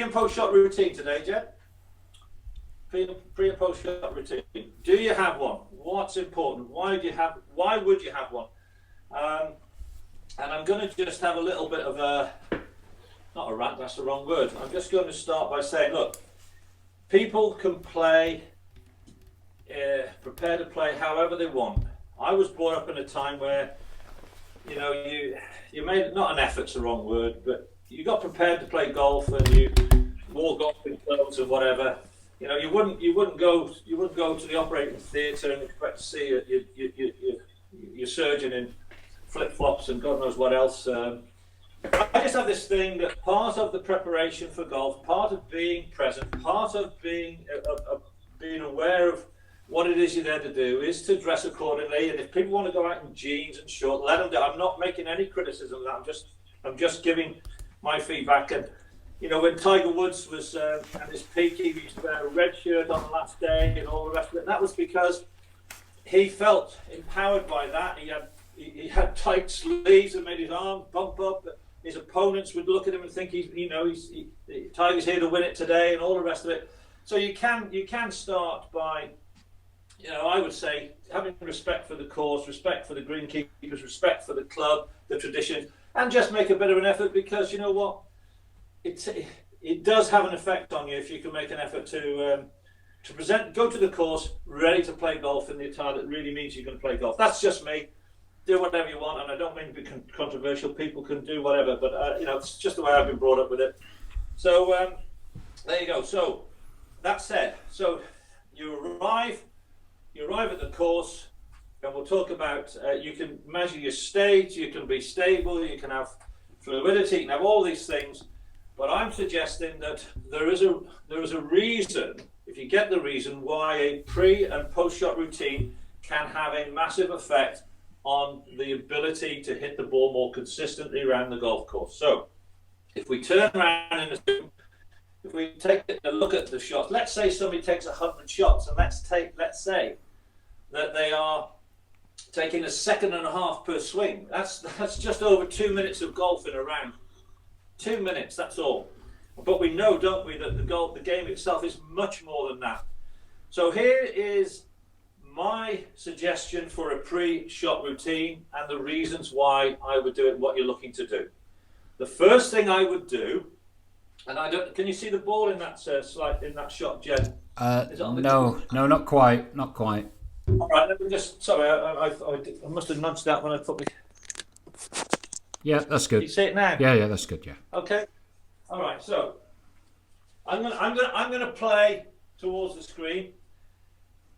and post shot routine today, Jed? Pre and post shot routine. Do you have one? What's important? Why would you have one? And I'm going to just have a little bit of a, not a rant, that's the wrong word. I'm just going to start by saying, look, people can play, prepare to play however they want. I was brought up in a time where, you know, you made, not an effort's the wrong word, but you got prepared to play golf and you wore golfing clothes and whatever. You know, you wouldn't go to the operating theatre and expect to see your surgeon in flip-flops and God knows what else. I just have this thing that part of the preparation for golf, part of being present, part of being aware of what it is you're there to do is to dress accordingly. And if people want to go out in jeans and shorts, let them do. I'm not making any criticism of that. I'm just giving my feedback. And you know, when Tiger Woods was at his peak, he used to wear a red shirt on the last day and all the rest of it. And that was because he felt empowered by that. He had tight sleeves that made his arms bump up. His opponents would look at him and think Tiger's here to win it today and all the rest of it. So you can start by, you know, I would say having respect for the course, respect for the greenkeepers, respect for the club, the tradition, and just make a bit of an effort because you know what, it does have an effect on you if you can make an effort to go to the course ready to play golf in the attire that really means you're going to play golf. That's just me. Do whatever you want, and I don't mean to be controversial. People can do whatever, but you know, it's just the way I've been brought up with it. So there you go. So that said, so you arrive at the course, and we'll talk about. You can measure your stage. You can be stable. You can have fluidity. You can have all these things. But I'm suggesting that there is a reason. If you get the reason why a pre and post shot routine can have a massive effect on the ability to hit the ball more consistently around the golf course. So if we turn around if we take a look at the shots, let's say somebody takes 100 shots, and let's say that they are taking a second and a half per swing. That's just over 2 minutes of golf in a round. 2 minutes, that's all. But we know, don't we, that the game itself is much more than that. So here is my suggestion for a pre-shot routine and the reasons why I would do it, what you're looking to do. The first thing I would do, and can you see the ball in that slide, in that shot, Jen? No, not quite. All right, let me just. Sorry, I must have nudged that when I put me. Yeah, that's good. You see it now? Yeah, that's good. Yeah. Okay. All right. So I'm gonna play towards the screen.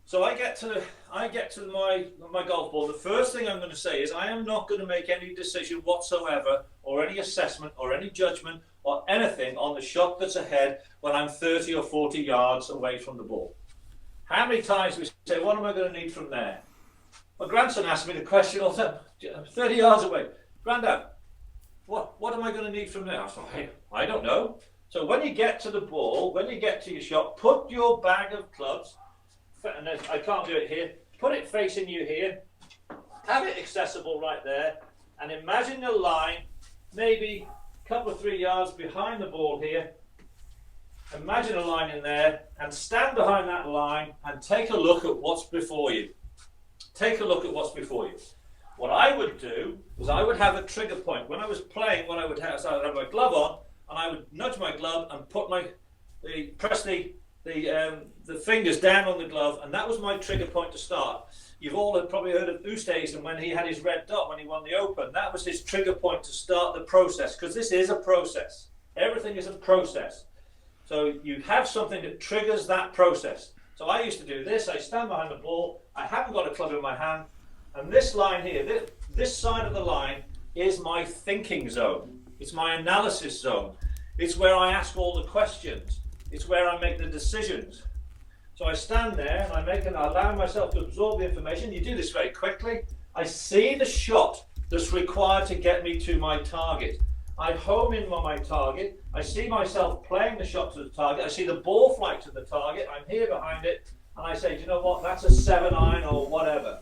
So I get to my golf ball. The first thing I'm going to say is I am not going to make any decision whatsoever, or any assessment, or any judgment, or anything on the shot that's ahead when I'm 30 or 40 yards away from the ball. How many times we say, what am I going to need from there? My grandson asked me the question all the time. I'm 30 yards away. Grandad, what am I going to need from there? I thought, hey, I don't know. So when you get to the ball, when you get to your shot, put your bag of clubs, and I can't do it here, put it facing you here, have it accessible right there, and imagine a line maybe a couple of 3 yards behind the ball here. Imagine a line in there and stand behind that line and take a look at what's before you. Take a look at what's before you. What I would do was I would have a trigger point. When I was playing, what I would have is I would have my glove on, and I would nudge my glove and press the fingers down on the glove, and that was my trigger point to start. You've all probably heard of Oosthuizen when he had his red dot when he won the Open. That was his trigger point to start the process, because this is a process. Everything is a process. So you have something that triggers that process. So I used to do this. I stand behind the ball. I haven't got a club in my hand. And this line here, this side of the line is my thinking zone. It's my analysis zone. It's where I ask all the questions. It's where I make the decisions. So I stand there and I allow myself to absorb the information. You do this very quickly. I see the shot that's required to get me to my target. I home in on my target. I see myself playing the shot to the target. I see the ball flight to the target. I'm here behind it. And I say, do you know what? That's a 7-iron or whatever.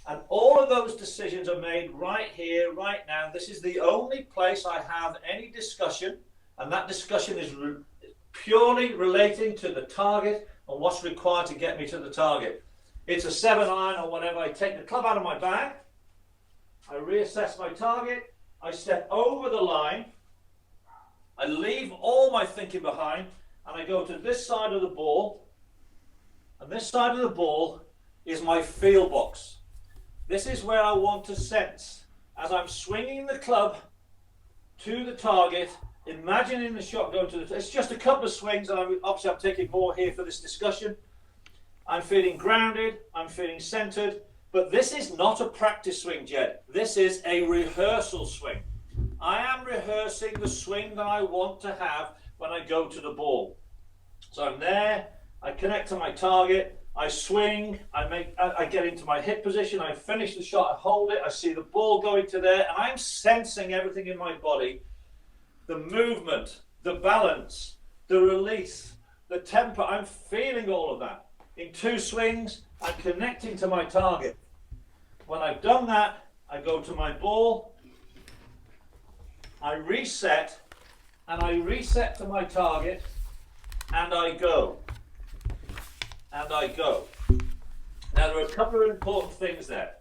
And all of those decisions are made right here, right now. This is the only place I have any discussion And that discussion is purely relating to the target and what's required to get me to the target. It's a 7-iron or whatever. I take the club out of my bag, I reassess my target, I step over the line, I leave all my thinking behind, and I go to this side of the ball, and this side of the ball is my feel box. This is where I want to sense, as I'm swinging the club to the target, imagining the shot going to the, it's just a couple of swings, and obviously I'm taking more here for this discussion. I'm feeling grounded, I'm feeling centered, but this is not a practice swing, Jed. This is a rehearsal swing. I am rehearsing the swing that I want to have when I go to the ball. So I'm there, I connect to my target, I swing, I get into my hip position, I finish the shot, I hold it, I see the ball going to there, and I'm sensing everything in my body, the movement, the balance, the release, the tempo. I'm feeling all of that. In 2 swings, I'm connecting to my target. When I've done that, I go to my ball, I reset, and I reset to my target, and I go. And I go. Now, there are a couple of important things there.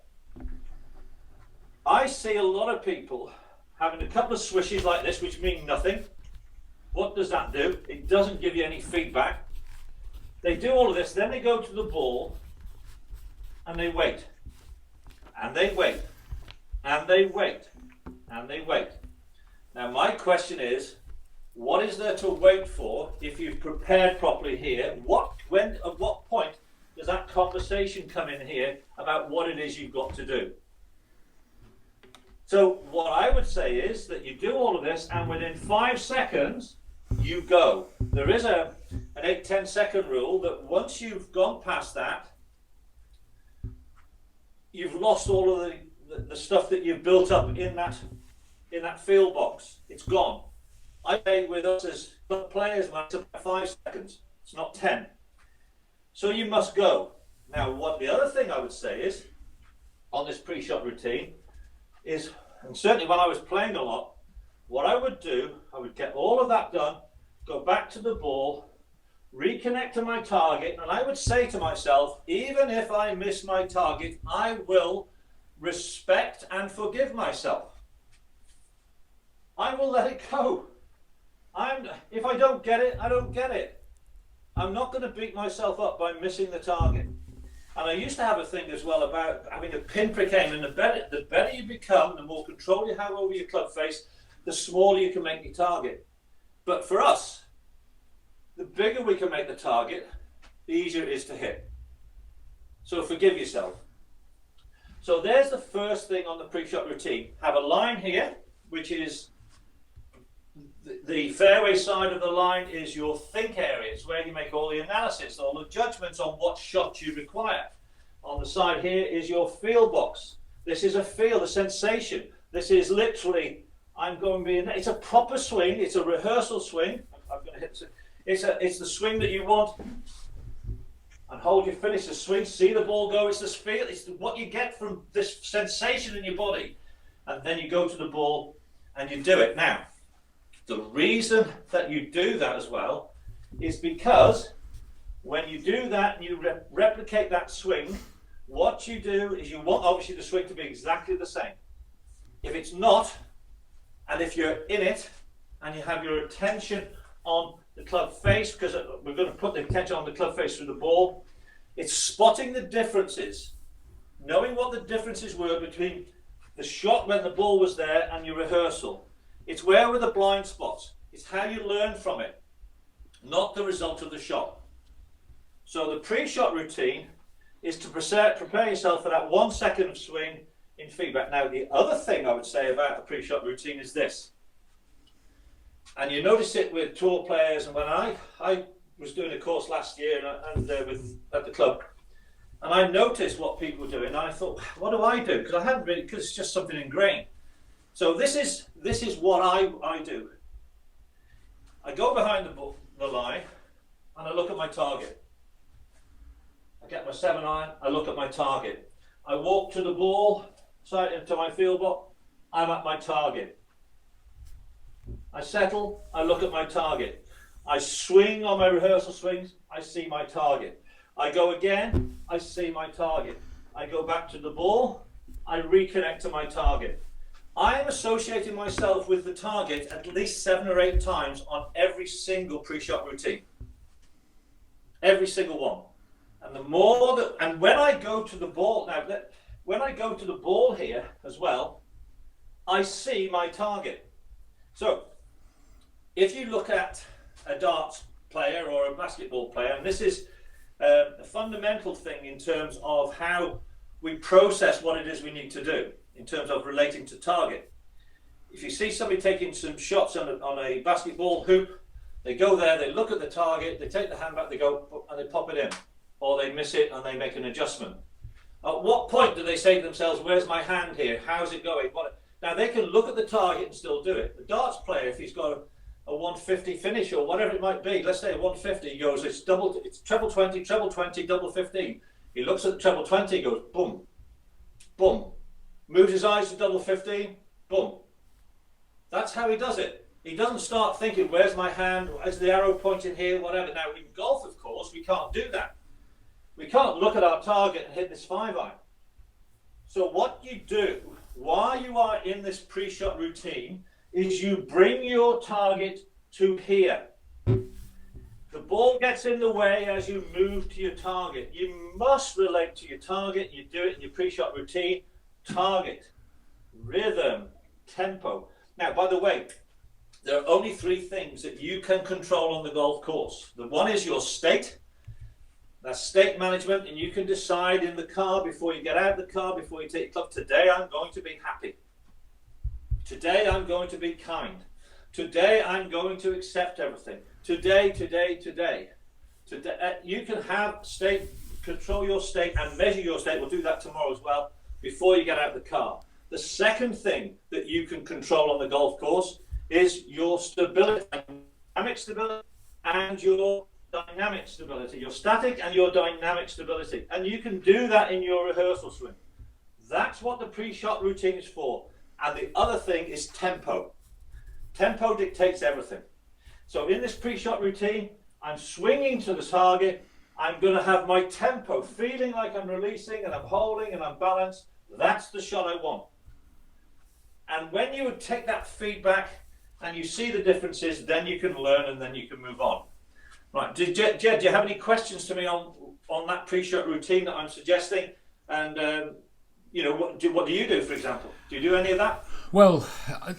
I see a lot of people having a couple of swishes like this, which mean nothing. What does that do? It doesn't give you any feedback. They do all of this, then they go to the ball, and they wait. And they wait. And they wait. And they wait. Now, my question is, what is there to wait for if you've prepared properly here? At what point does that conversation come in here about what it is you've got to do? So what I would say is that you do all of this, and within 5 seconds, you go. There is an 8-10 second rule that once you've gone past that, you've lost all of the stuff that you've built up in that field box. It's gone. I say with us as players, it's about 5 seconds. It's not 10. So you must go. Now, what the other thing I would say is, on this pre-shot routine, is, and certainly when I was playing a lot, what I would do, I would get all of that done, go back to the ball, reconnect to my target, and I would say to myself, even if I miss my target, I will respect and forgive myself. I will let it go. If I don't get it, I don't get it. I'm not going to beat myself up by missing the target. And I used to have a thing as well about having a pin prick aim, and the better you become, the more control you have over your club face, the smaller you can make your target. But for us, the bigger we can make the target, the easier it is to hit. So forgive yourself. So there's the first thing on the pre-shot routine. Have a line here, which is the fairway side of the line is your think area. It's where you make all the analysis, all the judgments on what shot you require. On the side here is your feel box. This is a feel, a sensation. This is literally, it's a proper swing. It's a rehearsal swing. I'm going to hit this. It's the swing that you want. And hold your finish the swing. See the ball go. It's the feel. It's what you get from this sensation in your body. And then you go to the ball and you do it. Now, the reason that you do that as well is because when you do that and you replicate that swing, what you do is you want obviously the swing to be exactly the same. If it's not, and if you're in it and you have your attention on the club face, because we're going to put the attention on the club face through the ball, it's spotting the differences, knowing what the differences were between the shot when the ball was there and your rehearsal. It's where were the blind spots. It's how you learn from it, not the result of the shot. So the pre-shot routine is to prepare yourself for that 1 second of swing in feedback. Now, the other thing I would say about a pre-shot routine is this, and you notice it with tour players, and when I was doing a course last year at the club, and I noticed what people were doing, and I thought, what do I do? Because I hadn't really, because it's just something ingrained. So this is what I do. I go behind the line and I look at my target. I get my 7-iron, I look at my target. I walk to the ball, side into my field box, I'm at my target. I settle, I look at my target. I swing on my rehearsal swings, I see my target. I go again, I see my target. I go back to the ball, I reconnect to my target. I am associating myself with the target at least 7 or 8 times on every single pre-shot routine. Every single one. And the more that, and when I go to the ball, now, when I go to the ball here as well, I see my target. So, if you look at a darts player or a basketball player, and this is a fundamental thing in terms of how we process what it is we need to do in terms of relating to target. If you see somebody taking some shots on a basketball hoop, they go there, they look at the target, they take the hand back, they go and they pop it in, or they miss it and they make an adjustment. At what point do they say to themselves, where's my hand here? How's it going? Now they can look at the target and still do it. The darts player, if he's got a 150 finish or whatever it might be, let's say a 150, he goes, it's treble 20, double 15. He looks at the treble 20, he goes, boom, boom. Moves his eyes to double 15, boom. That's how he does it. He doesn't start thinking, where's my hand, is the arrow pointing here, whatever. Now, in golf, of course, we can't do that. We can't look at our target and hit this 5-iron. So what you do while you are in this pre-shot routine is you bring your target to here. The ball gets in the way as you move to your target. You must relate to your target. You do it in your pre-shot routine. Target, rhythm, tempo. Now, by the way, there are only 3 things that you can control on the golf course. The one is your state. That's state management, and you can decide in the car before you get out of the car, before you take your club, today I'm going to be happy. Today I'm going to be kind. Today I'm going to accept everything. Today. You can have state, control your state and measure your state. We'll do that tomorrow as well, before you get out of the car. The second thing that you can control on the golf course is your stability, dynamic stability, and your dynamic stability, your static and your dynamic stability. And you can do that in your rehearsal swing. That's what the pre-shot routine is for. And the other thing is tempo. Tempo dictates everything. So in this pre-shot routine, I'm swinging to the target. I'm going to have my tempo, feeling like I'm releasing and I'm holding and I'm balanced. That's the shot I want. And when you take that feedback and you see the differences, then you can learn and then you can move on. Right, Jed, do you have any questions to me on that pre-shot routine that I'm suggesting? And what do you do, for example? Do you do any of that? Well,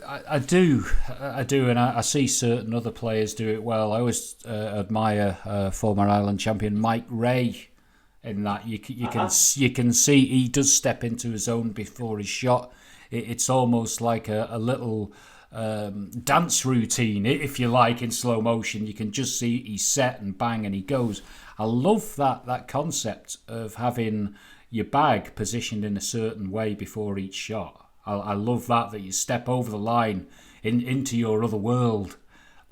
I do, and I see certain other players do it well. I always admire former Ireland champion Mike Ray. In that you can see he does step into his own before his shot. It's almost like a little dance routine, if you like, in slow motion. You can just see he's set and bang and he goes. I love that concept of having your bag positioned in a certain way before each shot. I love that you step over the line into your other world,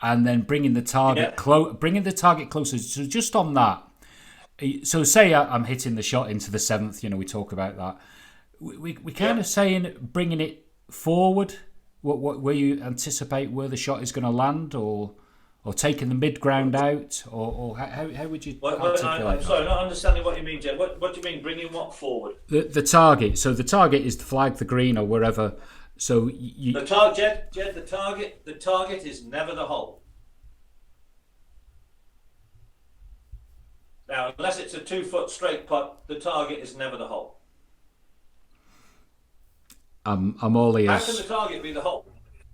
and then bringing the target closer. So just on that. So say I'm hitting the shot into the 7th. We talk about that. We kind of saying bringing it forward. What where you anticipate where the shot is going to land, or taking the mid ground out, or how would you articulate I'm sorry, not understanding what you mean, Jed. What do you mean bringing what forward? The target. So the target is the flag, the green, or wherever. So the target, Jed. The target is never the hole. Now, unless it's a 2-foot straight putt, the target is never the hole. I'm all ears. How can the target be the hole?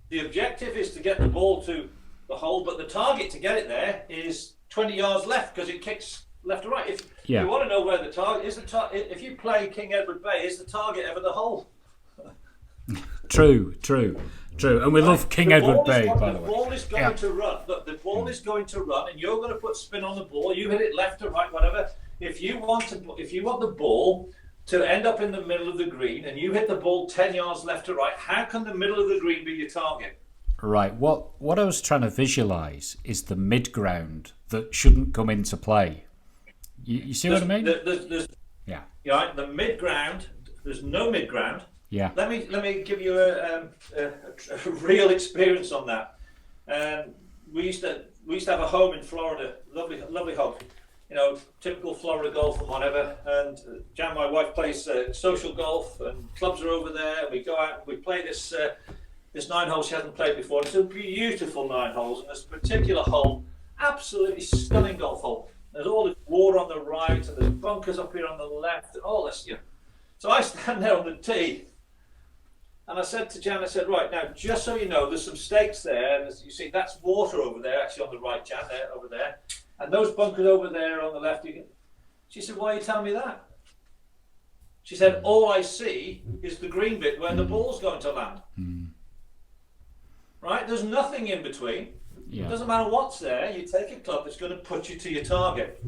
The objective is to get the ball to the hole, but the target to get it there is 20 yards left because it kicks left or right. If you want to know where the target is, if you play King Edward Bay, is the target ever the hole? True. And we love King Edward Bay, by the way. The ball is going to run. Look, the ball is going to run, and you're going to put spin on the ball. You hit it left or right, whatever. If you want the ball to end up in the middle of the green, and you hit the ball 10 yards left or right, how can the middle of the green be your target? Right. What I was trying to visualise is the mid ground that shouldn't come into play. You see what I mean? Yeah. Right. The mid ground. There's no mid ground. Yeah. Let me give you a real experience on that. And we used to have a home in Florida, lovely home. You know, typical Florida golf and whatever. And Jan, my wife, plays social golf, and clubs are over there. We go out, and we play this 9 holes she hasn't played before. It's a beautiful 9 holes, and this particular hole, absolutely stunning golf hole. There's all this water on the right, and there's bunkers up here on the left, and all this. You know. So I stand there on the tee, and I said to Jan, I said, right, now, just so you know, there's some stakes there, and you see, that's water over there, actually on the right, Jan, there, over there. And those bunkers over there on the left, she said, why are you telling me that? She said, all I see is the green bit where the ball's going to land. Right? There's nothing in between. Yeah. It doesn't matter what's there, you take a club that's going to put you to your target.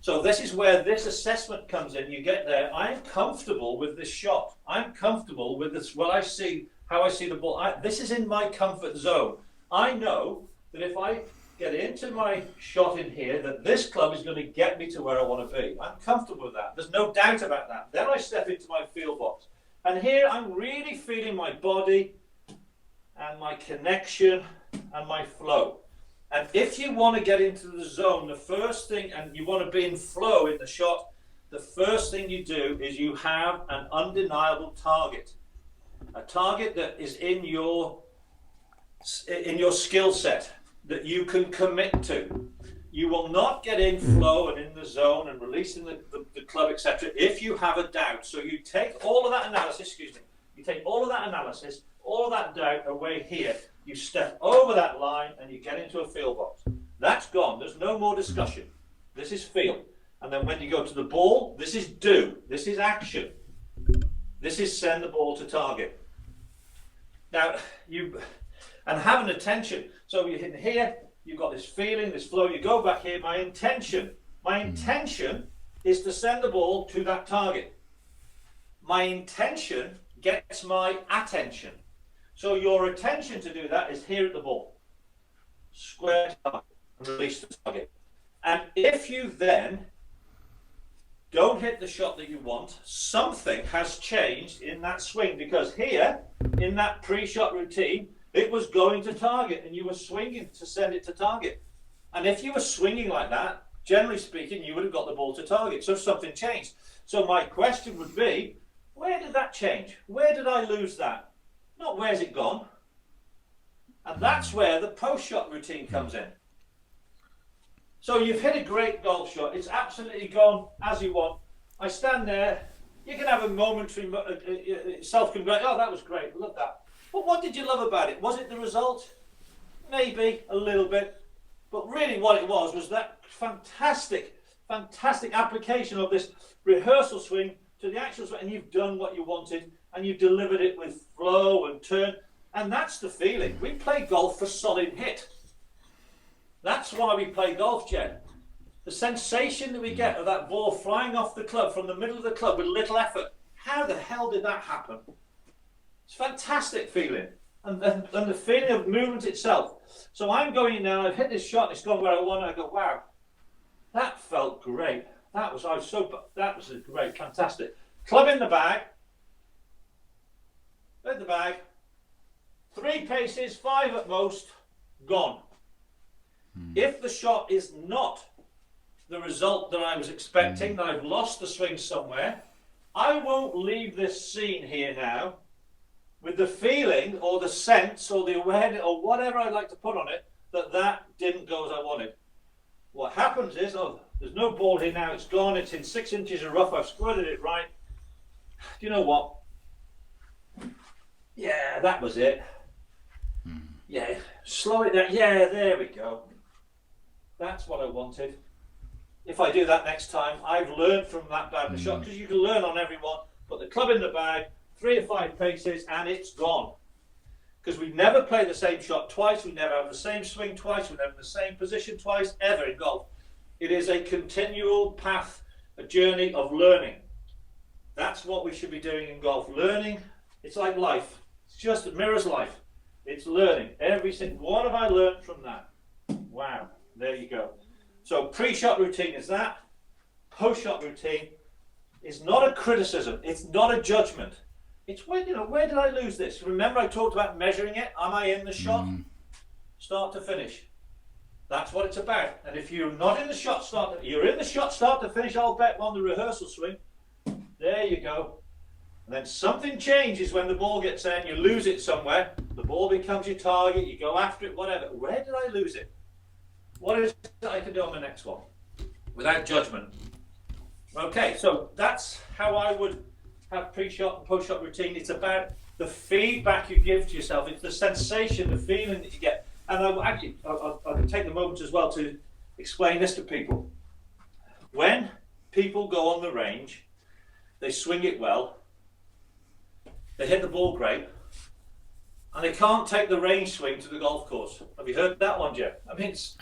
So this is where this assessment comes in. You get there, I'm comfortable with this shot. I'm comfortable with this, how I see the ball. This is in my comfort zone. I know that if I get into my shot in here, that this club is going to get me to where I want to be. I'm comfortable with that. There's no doubt about that. Then I step into my field box. And here I'm really feeling my body and my connection and my flow. And if you want to get into the zone, the first thing, and you want to be in flow in the shot, the first thing you do is you have an undeniable target. A target that is in your skill set, that you can commit to. You will not get in flow and in the zone and releasing the club, etc., if you have a doubt. So you take all of that analysis, all of that doubt away here. You step over that line and you get into a field box. That's gone. There's no more discussion. This is feel. And then when you go to the ball, this is do. This is action. This is send the ball to target. Now, and have an attention. So you hit here, you've got this feeling, this flow. You go back here. My intention is to send the ball to that target. My intention gets my attention. So your attention to do that is here at the ball. Square target and release the target. And if you then don't hit the shot that you want, something has changed in that swing, because here, in that pre-shot routine, it was going to target and you were swinging to send it to target. And if you were swinging like that, generally speaking, you would have got the ball to target. So something changed. So my question would be, where did that change? Where did I lose that? Not where's it gone? And that's where the post-shot routine comes in. So you've hit a great golf shot. It's absolutely gone as you want. I stand there. You can have a momentary self-congratulation. Oh, that was great. Love that. But what did you love about it? Was it the result? Maybe a little bit. But really what it was that fantastic application of this rehearsal swing to the actual swing. And you've done what you wanted. And you've delivered it with flow and turn. And that's the feeling. We play golf for solid hit. That's why we play golf, Jen. The sensation that we get of that ball flying off the club from the middle of the club with little effort. How the hell did that happen? It's a fantastic feeling. And the feeling of movement itself. So I'm going in now, I've hit this shot, it's gone where I want, and I go, wow, that felt great. That was great, fantastic. Club in the bag. In the bag. 3 paces, 5 at most, gone. If the shot is not the result that I was expecting, that I've lost the swing somewhere, I won't leave this scene here now with the feeling or the sense or the awareness or whatever I like to put on it that didn't go as I wanted. What happens is, there's no ball here now, it's gone, it's in 6 inches of rough, I've squirted it right. Do you know what? Yeah, that was it. Yeah, slow it down. Yeah, there we go. That's what I wanted. If I do that next time, I've learned from that bad shot, because you can learn on everyone. Put the club in the bag, 3 or 5 paces, and it's gone. Because we never play the same shot twice, we never have the same swing twice, we never have the same position twice, ever in golf. It is a continual path, a journey of learning. That's what we should be doing in golf. Learning, it's like life. It's just, it mirrors life. It's learning. Every single, what have I learned from that? Wow, there you go. So pre-shot routine is that. Post-shot routine is not a criticism. It's not a judgment. It's where did I lose this? Remember I talked about measuring it? Am I in the shot? start to finish. That's what it's about. And if you're not in the shot start, you're in the shot start to finish, I'll bet on the rehearsal swing. There you go. And then something changes when the ball gets there and you lose it somewhere. The ball becomes your target, you go after it, whatever. Where did I lose it? What is it I can do on the next one? Without judgment. Okay, so that's how I would have pre-shot and post-shot routine. It's about the feedback you give to yourself. It's the sensation, the feeling that you get. And I can take the moment as well to explain this to people. When people go on the range, they swing it well, they hit the ball great, and they can't take the range swing to the golf course. Have you heard that one, Jeff? I mean, it's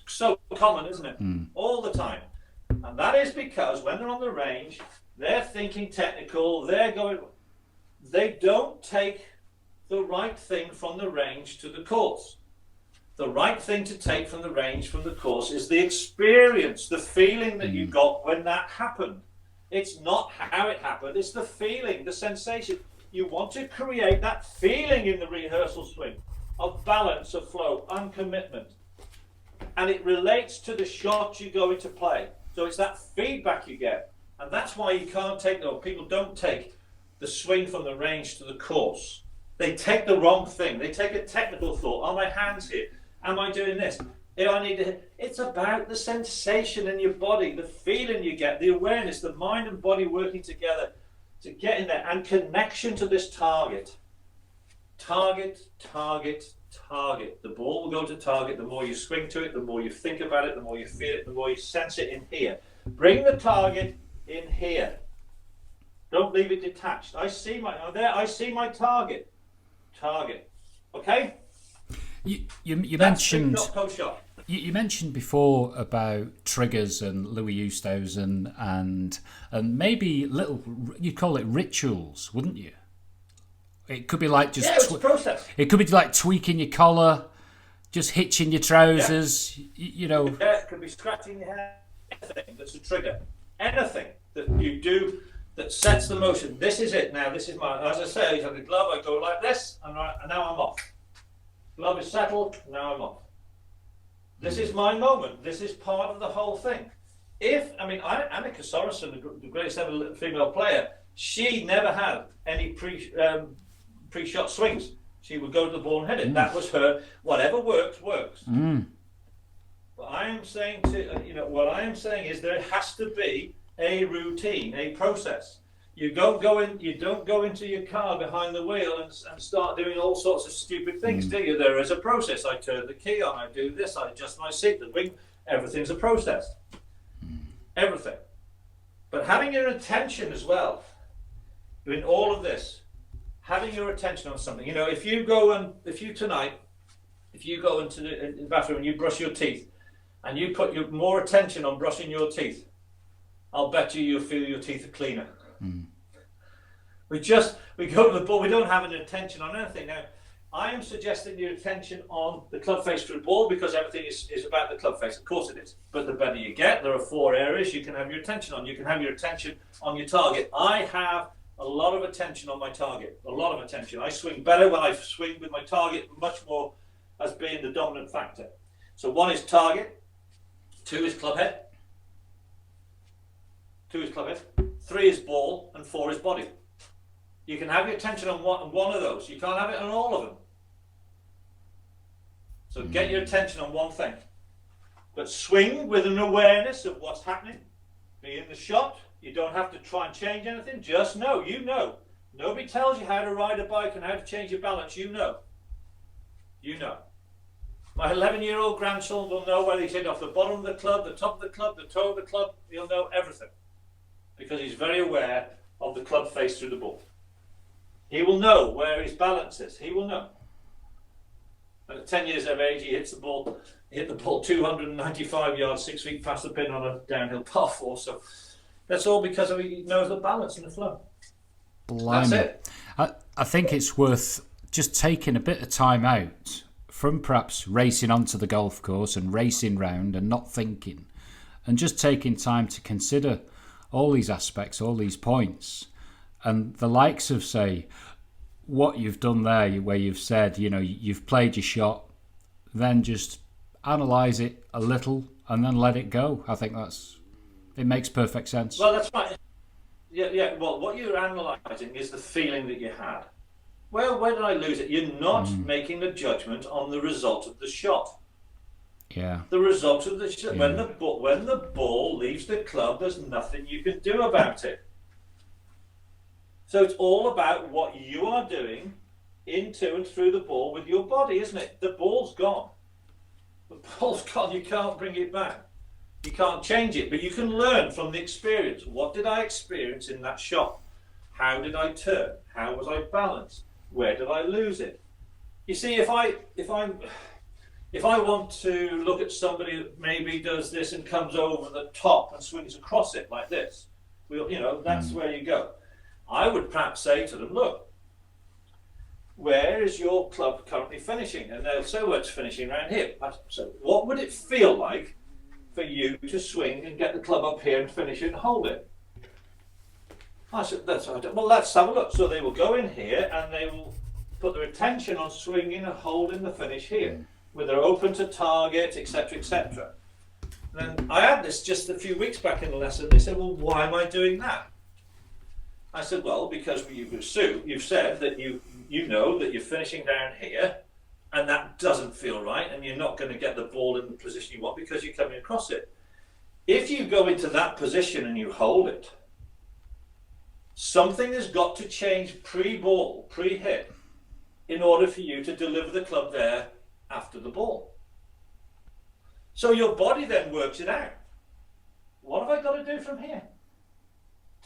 so common, isn't it? All the time. And that is because when they're on the range, they're thinking technical, they don't take the right thing from the range to the course. The right thing to take from the range from the course is the experience, the feeling that you got when that happened. It's not how it happened, it's the feeling, the sensation. You want to create that feeling in the rehearsal swing of balance, of flow, uncommitment. And it relates to the shot you go into play. So it's that feedback you get. And that's why you can't take, people don't take the swing from the range to the course. They take the wrong thing. They take a technical thought. Are my hands here? Am I doing this? It's about the sensation in your body, the feeling you get, the awareness, the mind and body working together to get in there, and connection to this target. Target, target, target. The ball will go to target. The more you swing to it, the more you think about it, the more you feel it, the more you sense it in here. Bring the target in here. Don't leave it detached. I see my target. Target. Okay? You mentioned you mentioned before about triggers and Louis Oosthuizen and maybe little, you'd call it rituals, wouldn't you? It could be like just it's a process. It could be like tweaking your collar, just hitching your trousers. You know. Yeah, it could be scratching your hair. Anything that's a trigger. Anything that you do that sets the motion. This is it now. This is my. As I say, I the glove. I go like this, and now I'm off. Glove is settled. Now I'm off. This is my moment. This is part of the whole thing. Annika Sorensson, the greatest ever female player, she never had any pre-shot swings. She would go to the ball and hit it. That was her. Whatever works, works. What I am saying is there has to be a routine, a process. You don't go into your car behind the wheel and start doing all sorts of stupid things, do you? There is a process. I turn the key on, I do this, I adjust my seat, the wing, everything's a process. Everything. But having your attention as well, doing all of this, having your attention on something. If you go into the bathroom and you brush your teeth, and you put your more attention on brushing your teeth, I'll bet you'll feel your teeth are cleaner. We go to the ball, we don't have an attention on anything. Now, I am suggesting your attention on the club face to the ball because everything is about the club face. Of course it is. But the better you get, there are 4 areas you can have your attention on. You can have your attention on your target. I have a lot of attention on my target. A lot of attention. I swing better when I swing with my target much more as being the dominant factor. So 1 is target, 2 is club head, 3 is ball, and 4 is body. You can have your attention on one of those. You can't have it on all of them. So get your attention on one thing. But swing with an awareness of what's happening. Be in the shot. You don't have to try and change anything. Just know. You know. Nobody tells you how to ride a bike and how to change your balance. You know. You know. My 11-year-old grandson will know whether he's hit off the bottom of the club, the top of the club, the toe of the club. He'll know everything. Because he's very aware of the club face through the ball. He will know where his balance is. He will know. And at 10 years of age, he hit the ball 295 yards, 6 feet past the pin on a downhill par 4. So that's all because he knows the balance and the flow. Blimey. That's it. I think it's worth just taking a bit of time out from perhaps racing onto the golf course and racing round and not thinking, and just taking time to consider all these aspects, all these points. And the likes of, say, what you've done there, where you've said, you've played your shot, then just analyse it a little and then let it go. I think it makes perfect sense. Well, that's right. Yeah. Well, what you're analysing is the feeling that you had. Well, where did I lose it? You're not making a judgment on the result of the shot. Yeah. The result of the shot. When the ball leaves the club, there's nothing you can do about it. So it's all about what you are doing into and through the ball with your body, isn't it? The ball's gone. The ball's gone. You can't bring it back. You can't change it, but you can learn from the experience. What did I experience in that shot? How did I turn? How was I balanced? Where did I lose it? You see, if I want to look at somebody that maybe does this and comes over the top and swings across it like this, that's where you go. I would perhaps say to them, look, where is your club currently finishing? And they'll say, well, it's finishing around here. So what would it feel like for you to swing and get the club up here and finish it and hold it? I said, let's have a look. So they will go in here and they will put their attention on swinging and holding the finish here, where they're open to target, etc., etc. Then I had this just a few weeks back in the lesson. They said, well, why am I doing that? I said, well, because you've said that you know that you're finishing down here, and that doesn't feel right, and you're not going to get the ball in the position you want because you're coming across it. If you go into that position and you hold it, something has got to change pre-ball, pre-hit, in order for you to deliver the club there after the ball. So your body then works it out. What have I got to do from here?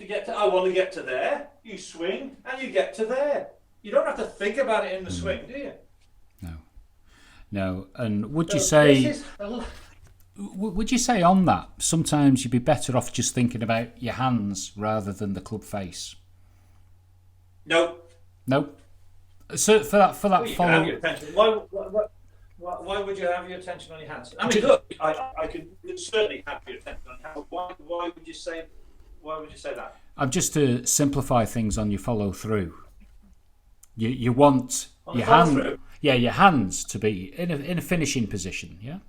I want to get to there. You swing and you get to there. You don't have to think about it in the swing, do you? No. And would you say on that, sometimes you'd be better off just thinking about your hands rather than the club face? No. So for that Well, follow. Why would you have your attention on your hands? I mean, look, I could certainly have your attention on your hands. Why would you say? Why would you say that? Just to simplify things on your follow through. You want your hands to be in a finishing position, yeah.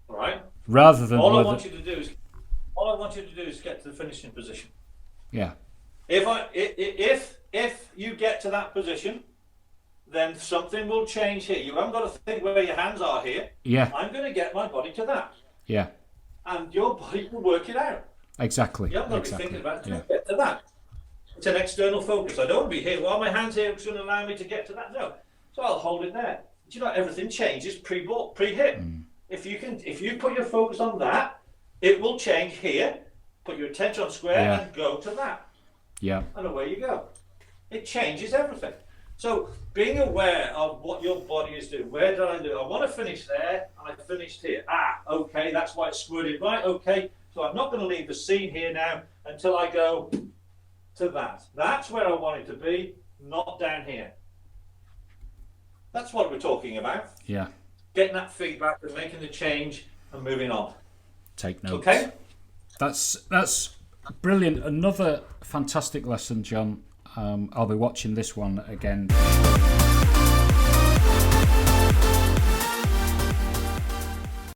All right. Rather than all I want you to do is get to the finishing position. Yeah. If you get to that position, then something will change here. You haven't got to think where your hands are here. Yeah. I'm going to get my body to that. Yeah. And your body will work it out. Exactly. You haven't got to be thinking about it to get to that. It's an external focus. I don't want to be here. Well, my hand's here. It's going to allow me to get to that. No. So I'll hold it there. But you know, everything changes pre-ball, pre-hit. If you put your focus on that, it will change here. Put your attention on square and go to that. Yeah. And away you go. It changes everything. So being aware of what your body is doing. Where did I do? I want to finish there, and I finished here. Okay, that's why it's squirted. Right, okay. So I'm not going to leave the scene here now until I go to that. That's where I want it to be, not down here. That's what we're talking about. Yeah. Getting that feedback and making the change and moving on. Take notes. Okay. That's brilliant. Another fantastic lesson, John. I'll be watching this one again.